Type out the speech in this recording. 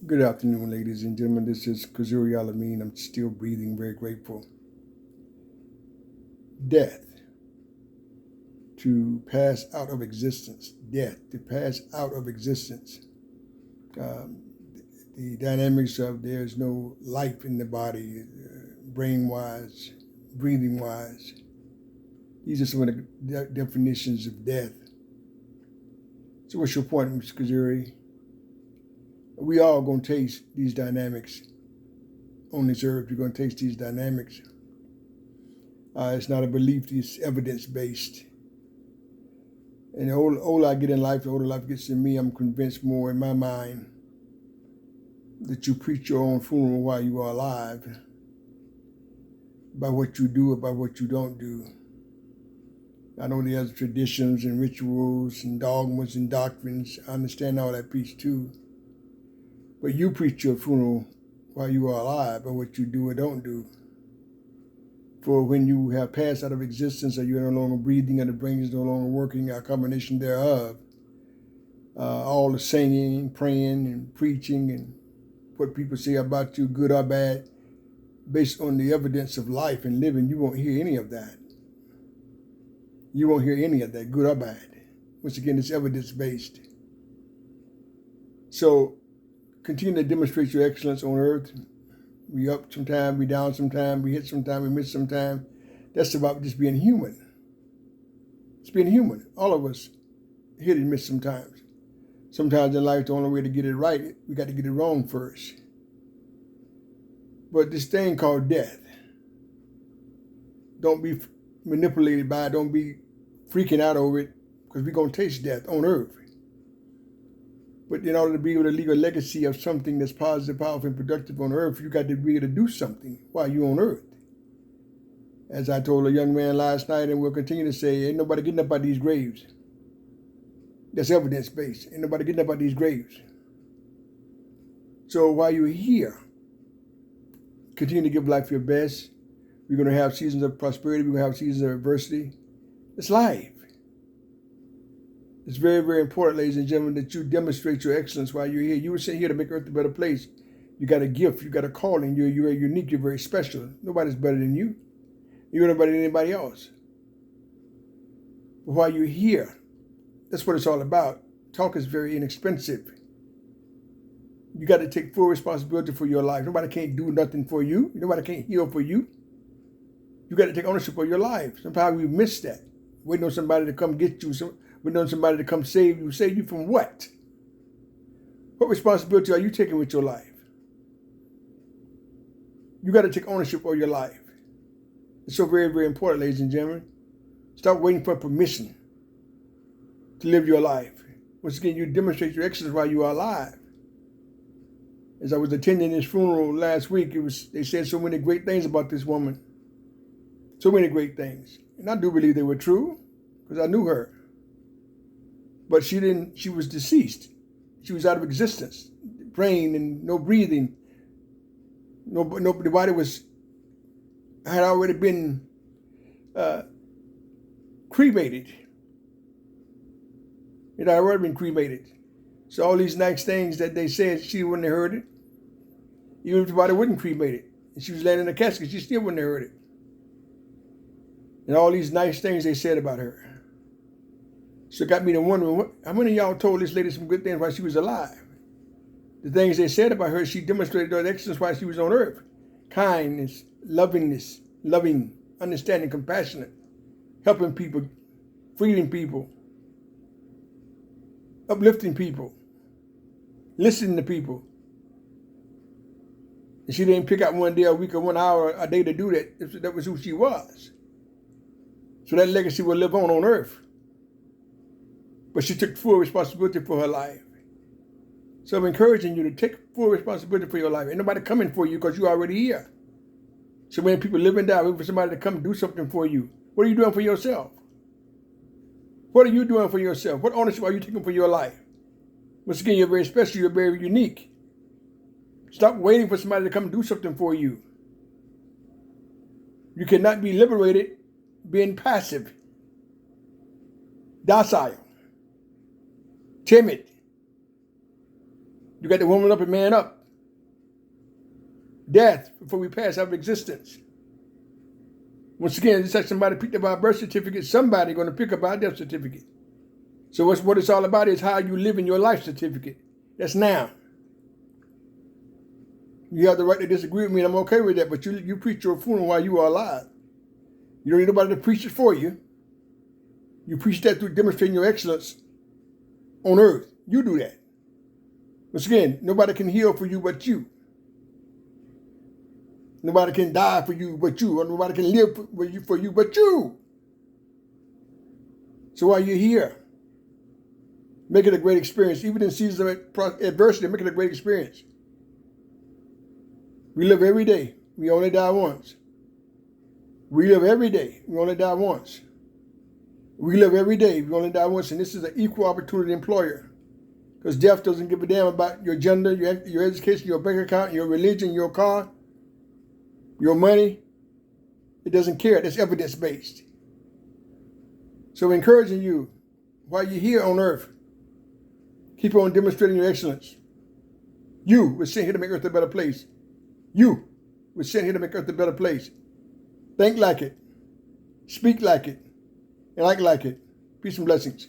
Good afternoon, ladies and gentlemen. This is Kazuri Alameen. I'm still breathing, very grateful. Death to pass out of existence. Death to pass out of existence. Um, the dynamics of there's no life in the body, brain wise, breathing wise. These are some of the definitions of death. So, what's your point, Mr. Kazuri? We all going to taste these dynamics on this earth. We're going to taste these dynamics. It's not a belief, it's evidence-based. And the older I get in life, the older life gets in me, I'm convinced more in my mind that you preach your own funeral while you are alive by what you do or by what you don't do. I know there's traditions and rituals and dogmas and doctrines. I understand all that piece too. But you preach your funeral while you are alive by what you do or don't do. For when you have passed out of existence or you're no longer breathing or the brain is no longer working, a combination thereof, all the singing, praying, and preaching and what people say about you, good or bad, based on the evidence of life and living, you won't hear any of that. You won't hear any of that, good or bad. Once again, it's evidence-based. So continue to demonstrate your excellence on earth. We up sometime, we down sometime, we hit sometime, we miss sometime. That's about just being human. It's being human. All of us hit and miss sometimes. Sometimes in life, the only way to get it right, we got to get it wrong first. But this thing called death, don't be manipulated by it. Don't be freaking out over it, because we're going to taste death on earth. But in order to be able to leave a legacy of something that's positive, powerful, and productive on earth, you got to be able to do something while you're on earth. As I told a young man last night, and will continue to say, ain't nobody getting up out these graves. That's evidence-based. Ain't nobody getting up out these graves. So while you're here, continue to give life your best. We're going to have seasons of prosperity. We're going to have seasons of adversity. It's life. It's very, very important, ladies and gentlemen, that you demonstrate your excellence while you're here. You were sent here to make earth a better place. You got a gift. You got a calling. You're unique. You're very special. Nobody's better than you. You're not better than anybody else. But while you're here, that's what it's all about. Talk is very inexpensive. You got to take full responsibility for your life. Nobody can't do nothing for you. Nobody can't heal for you. You got to take ownership of your life. Sometimes we miss that. Waiting on somebody to come get you. Waiting on somebody to come save you. Save you from what? What responsibility are you taking with your life? You got to take ownership of your life. It's so very, very important, ladies and gentlemen. Stop waiting for permission to live your life. Once again, you demonstrate your excellence while you are alive. As I was attending this funeral last week, they said so many great things about this woman. So many great things. And I do believe they were true, because I knew her. But she was deceased. She was out of existence. Brain and no breathing. No, the body had already been cremated. It had already been cremated. So all these nice things that they said, she wouldn't have heard it. Even if the body wasn't cremated, and she was laying in a casket, she still wouldn't have heard it. And all these nice things they said about her. So it got me to wondering, how many of y'all told this lady some good things while she was alive? The things they said about her, she demonstrated her excellence while she was on earth. Kindness, lovingness, loving, understanding, compassionate, helping people, freeing people, uplifting people, listening to people. And she didn't pick out one day a week or 1 hour a day to do that. That was who she was. So that legacy will live on earth. But she took full responsibility for her life. So I'm encouraging you to take full responsibility for your life. Ain't nobody coming for you because you're already here. So many people live and die waiting for somebody to come do something for you. What are you doing for yourself? What are you doing for yourself? What ownership are you taking for your life? Once again, you're very special. You're very unique. Stop waiting for somebody to come do something for you. You cannot be liberated being passive, docile, timid, You got to woman up and man up. Death before we pass out of existence. Once again, just like somebody picked up our birth certificate, somebody going to pick up our death certificate. So what it's all about is how you live in your life certificate. That's now. You have the right to disagree with me, and I'm okay with that, but you preach your funeral while you are alive. You don't need nobody to preach it for you. You preach that through demonstrating your excellence on earth. You do that. Once again, nobody can heal for you but you. Nobody can die for you but you, or nobody can live for you but you. So while you're here, make it a great experience. Even in seasons of adversity, make it a great experience. We live every day. We only die once. We live every day. We only die once. We live every day. We only die once. And this is an equal opportunity employer. Because death doesn't give a damn about your gender, your education, your bank account, your religion, your car, your money. It doesn't care. That's evidence-based. So encouraging you, while you're here on earth, keep on demonstrating your excellence. You were sent here to make earth a better place. You were sent here to make earth a better place. Think like it. Speak like it. And act like it. Peace and blessings.